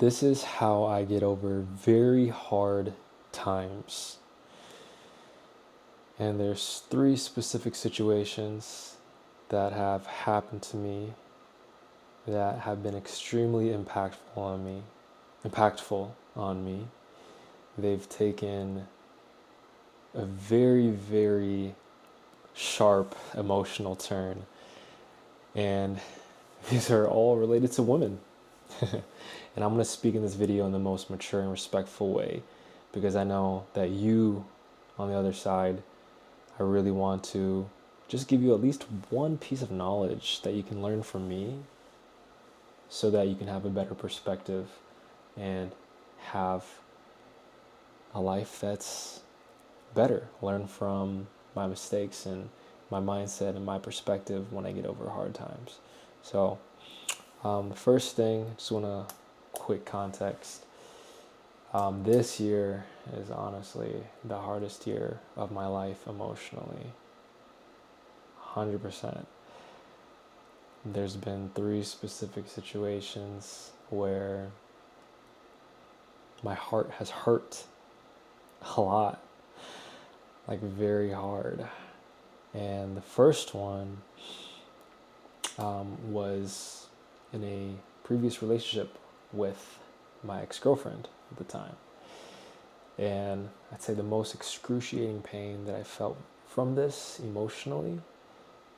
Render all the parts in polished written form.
This is how I get over very hard times. And there's three specific situations that have happened to me that have been extremely impactful on me. They've taken a very, very sharp emotional turn. And these are all related to women. And I'm going to speak in this video in the most mature and respectful way because I know that you, on the other side, I really want to just give you at least one piece of knowledge that you can learn from me so that you can have a better perspective and have a life that's better. Learn from my mistakes and my mindset and my perspective when I get over hard times. So, the first thing, just want to quick context. This year is honestly the hardest year of my life emotionally. 100%. There's been three specific situations where my heart has hurt a lot, like very hard. And the first one was in a previous relationship with my ex-girlfriend at the time. And I'd say the most excruciating pain that I felt from this emotionally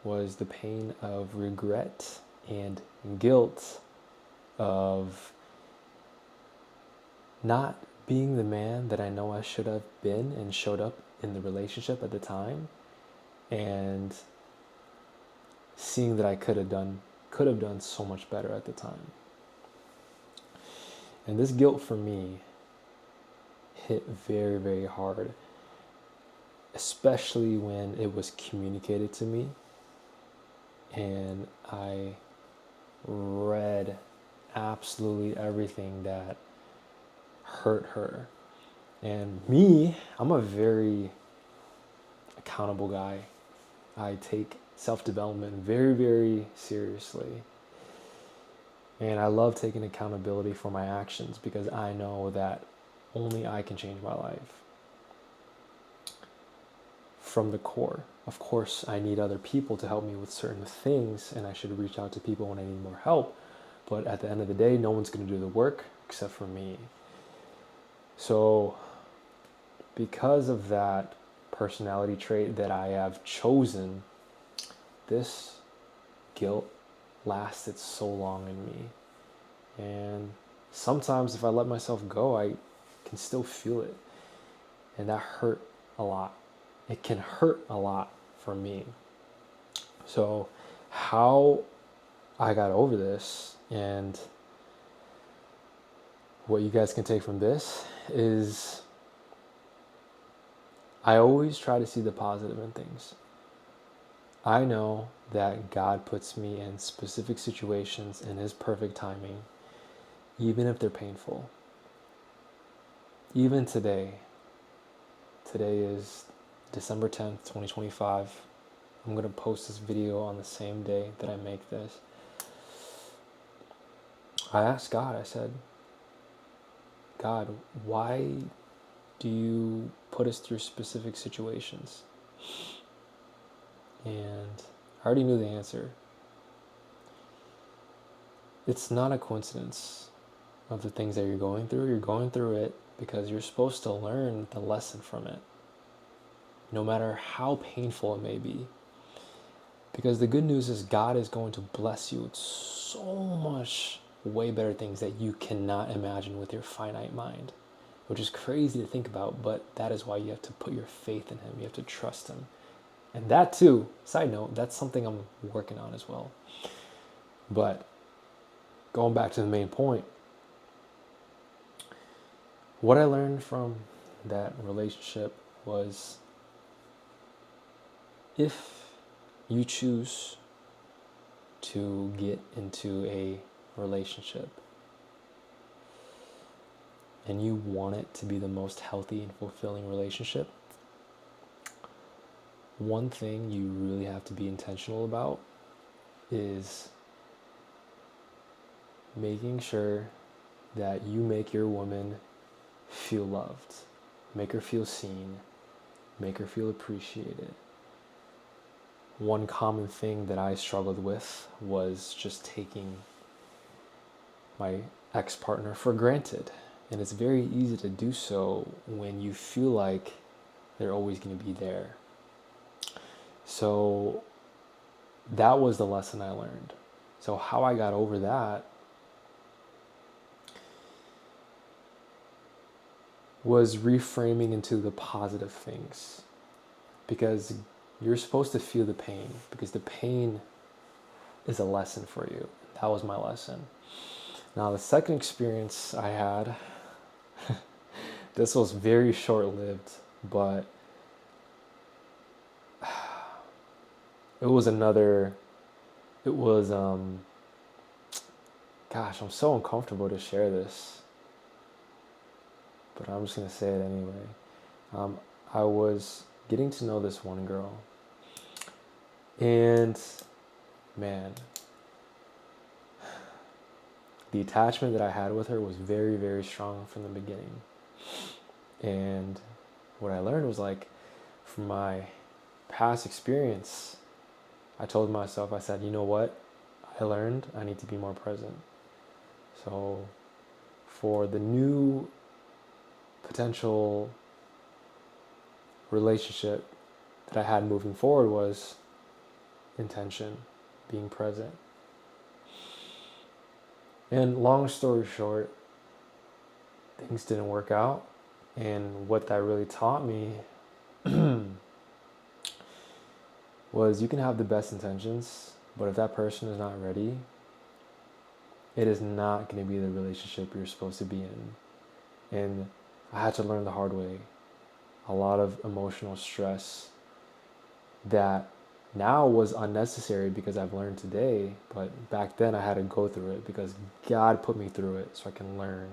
was the pain of regret and guilt of not being the man that I know I should have been and showed up in the relationship at the time, and seeing that I could have done so much better at the time. And this guilt for me hit very, very hard, especially when it was communicated to me and I read absolutely everything that hurt her. And me, I'm a very accountable guy. I take self-development very, very seriously. And I love taking accountability for my actions because I know that only I can change my life from the core. Of course, I need other people to help me with certain things, and I should reach out to people when I need more help. But at the end of the day, no one's going to do the work except for me. So, because of that personality trait that I have chosen, this guilt lasted so long in me. And sometimes if I let myself go, I can still feel it. And that hurt a lot. It can hurt a lot for me. So, how I got over this and what you guys can take from this is I always try to see the positive in things. I know that God puts me in specific situations in His perfect timing, even if they're painful. Even today is December 10th, 2025. I'm going to post this video on the same day that I make this. I asked God, I said, God, why do you put us through specific situations? And I already knew the answer. It's not a coincidence of the things that you're going through. You're going through it because you're supposed to learn the lesson from it, no matter how painful it may be. Because the good news is God is going to bless you with so much way better things that you cannot imagine with your finite mind, which is crazy to think about, but that is why you have to put your faith in Him. You have to trust Him. And that too, side note, that's something I'm working on as well. But going back to the main point, what I learned from that relationship was if you choose to get into a relationship and you want it to be the most healthy and fulfilling relationship, one thing you really have to be intentional about is making sure that you make your woman feel loved, make her feel seen, make her feel appreciated. One common thing that I struggled with was just taking my ex-partner for granted. And it's very easy to do so when you feel like they're always going to be there. So that was the lesson I learned. So how I got over that was reframing into the positive things, because you're supposed to feel the pain, because the pain is a lesson for you. That was my lesson. Now, the second experience I had, this was very short-lived, but it was, gosh, I'm so uncomfortable to share this, but I'm just going to say it anyway. I was getting to know this one girl, and man, the attachment that I had with her was very, very strong from the beginning. And what I learned was, like, from my past experience, I told myself, I said, you know what? I learned I need to be more present. So for the new potential relationship that I had moving forward was intention, being present. And long story short, things didn't work out. And what that really taught me was, you can have the best intentions, but if that person is not ready, it is not going to be the relationship you're supposed to be in. And I had to learn the hard way. A lot of emotional stress that now was unnecessary because I've learned today, but back then I had to go through it because God put me through it so I can learn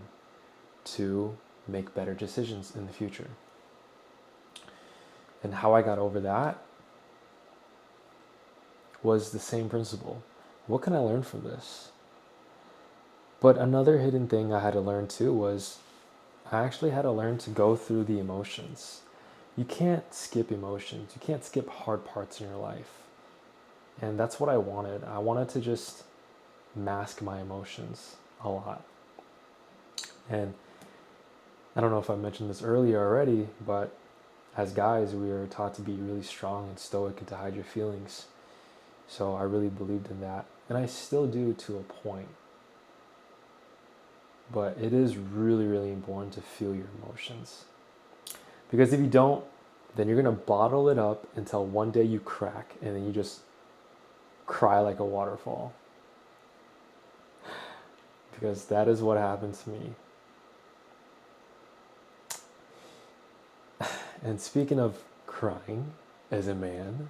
to make better decisions in the future. And how I got over that was the same principle. What can I learn from this? But another hidden thing I had to learn too was, I actually had to learn to go through the emotions. You can't skip emotions. You can't skip hard parts in your life. And that's what I wanted. I wanted to just mask my emotions a lot. And I don't know if I mentioned this earlier already, but as guys, we are taught to be really strong and stoic and to hide your feelings. So I really believed in that. And I still do to a point. But it is really, really important to feel your emotions. Because if you don't, then you're going to bottle it up until one day you crack and then you just cry like a waterfall. Because that is what happened to me. And speaking of crying, as a man,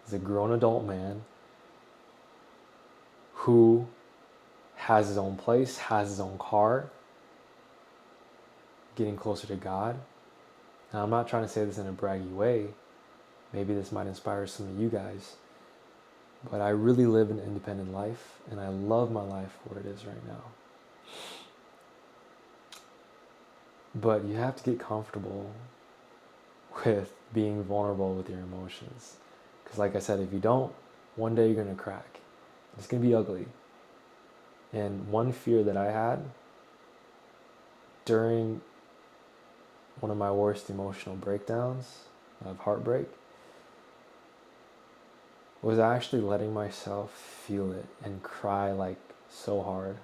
as a grown adult man who has his own place, has his own car, getting closer to God. Now, I'm not trying to say this in a braggy way. Maybe this might inspire some of you guys. But I really live an independent life, and I love my life where it is right now. But you have to get comfortable with being vulnerable with your emotions. Because like I said, if you don't, one day you're going to crack. It's going to be ugly. And one fear that I had during one of my worst emotional breakdowns of heartbreak was actually letting myself feel it and cry like so hard.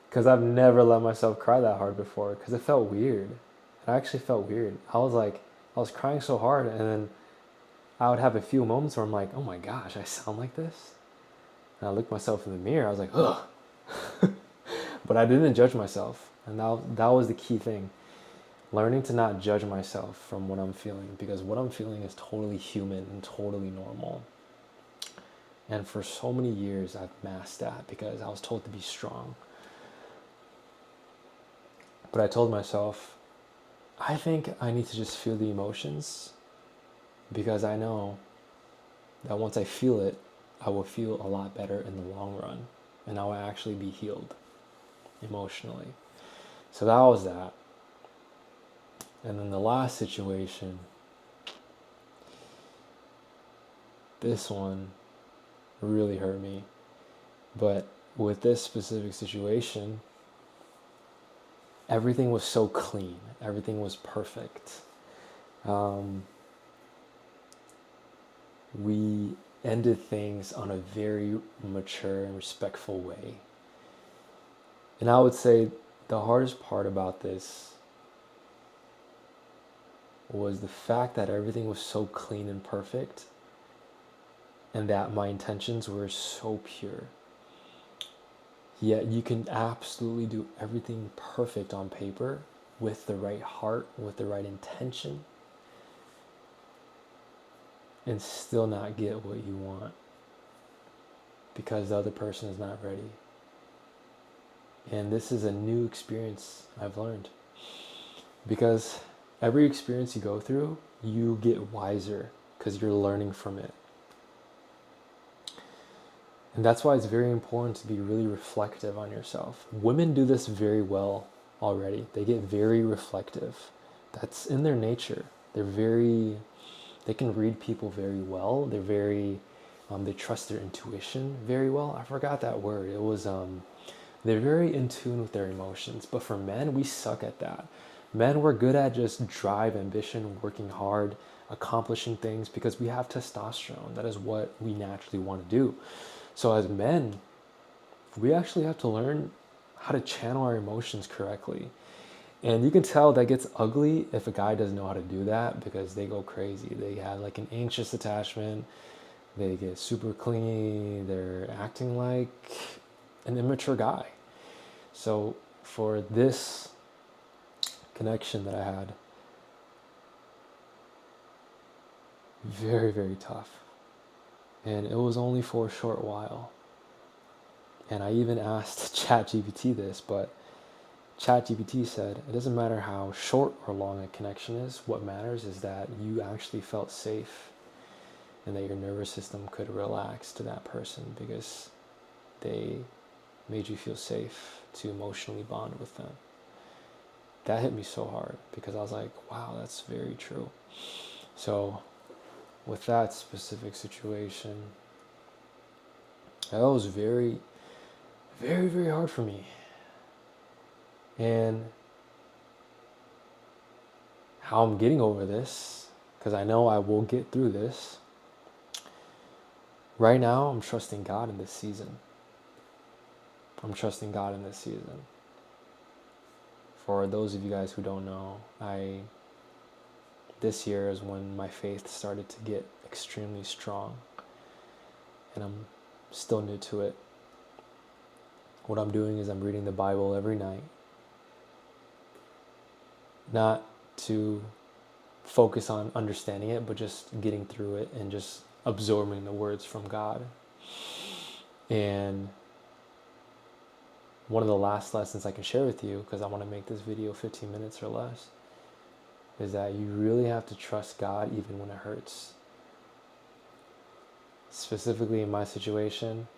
Because I've never let myself cry that hard before, because it felt weird. It actually felt weird. I was crying so hard, and then I would have a few moments where I'm like, oh my gosh, I sound like this? And I looked myself in the mirror, I was like, ugh. But I didn't judge myself. And that was the key thing. Learning to not judge myself from what I'm feeling, because what I'm feeling is totally human and totally normal. And for so many years, I've masked that because I was told to be strong. But I told myself, I think I need to just feel the emotions, because I know that once I feel it, I will feel a lot better in the long run. and I would actually be healed emotionally. So that was that. And then the last situation, this one really hurt me. But with this specific situation, everything was so clean. Everything was perfect. We ended things on a very mature and respectful way. And I would say the hardest part about this was the fact that everything was so clean and perfect, and that my intentions were so pure. Yet you can absolutely do everything perfect on paper with the right heart, with the right intention, and still not get what you want because the other person is not ready. And this is a new experience I've learned, because every experience you go through, you get wiser because you're learning from it. And that's why it's very important to be really reflective on yourself. Women do this very well already. They get very reflective. That's in their nature. They can read people very well. They trust their intuition very well. I forgot that word. They're very in tune with their emotions. But for men, we suck at that. Men, we're good at just drive, ambition, working hard, accomplishing things because we have testosterone. That is what we naturally want to do. So as men, we actually have to learn how to channel our emotions correctly. And you can tell that gets ugly if a guy doesn't know how to do that, because they go crazy. They have like an anxious attachment. They get super clingy. They're acting like an immature guy. So for this connection that I had, very, very tough. And it was only for a short while. And I even asked ChatGPT this, but ChatGPT said, it doesn't matter how short or long a connection is. What matters is that you actually felt safe and that your nervous system could relax to that person because they made you feel safe to emotionally bond with them. That hit me so hard because I was like, wow, that's very true. So with that specific situation, that was very, very, very hard for me. And how I'm getting over this, because I know I will get through this. Right now, I'm trusting God in this season. I'm trusting God in this season. For those of you guys who don't know, this year is when my faith started to get extremely strong. And I'm still new to it. What I'm doing is I'm reading the Bible every night. Not to focus on understanding it, but just getting through it and just absorbing the words from God. And one of the last lessons I can share with you, because I want to make this video 15 minutes or less, is that you really have to trust God even when it hurts. Specifically in my situation,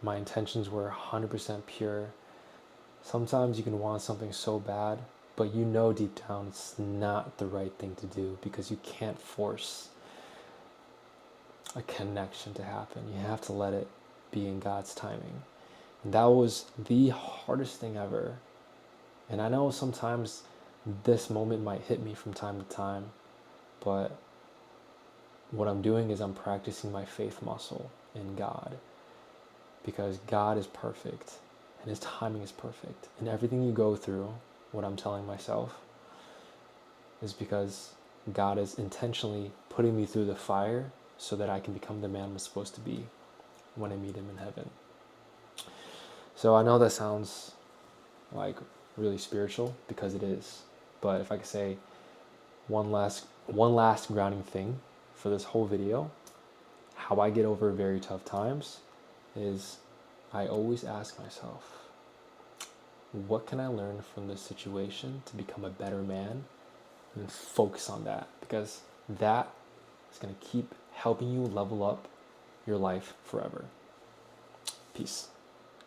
my intentions were 100% pure. Sometimes you can want something so bad, but you know deep down it's not the right thing to do because you can't force a connection to happen. You have to let it be in God's timing. And that was the hardest thing ever. And I know sometimes this moment might hit me from time to time, but what I'm doing is I'm practicing my faith muscle in God, because God is perfect and his timing is perfect. And everything you go through, what I'm telling myself, is because God is intentionally putting me through the fire so that I can become the man I'm supposed to be when I meet him in heaven. So I know that sounds like really spiritual, because it is. But if I could say one last grounding thing for this whole video, how I get over very tough times is I always ask myself, what can I learn from this situation to become a better man? And focus on that, because that is going to keep helping you level up your life forever. Peace.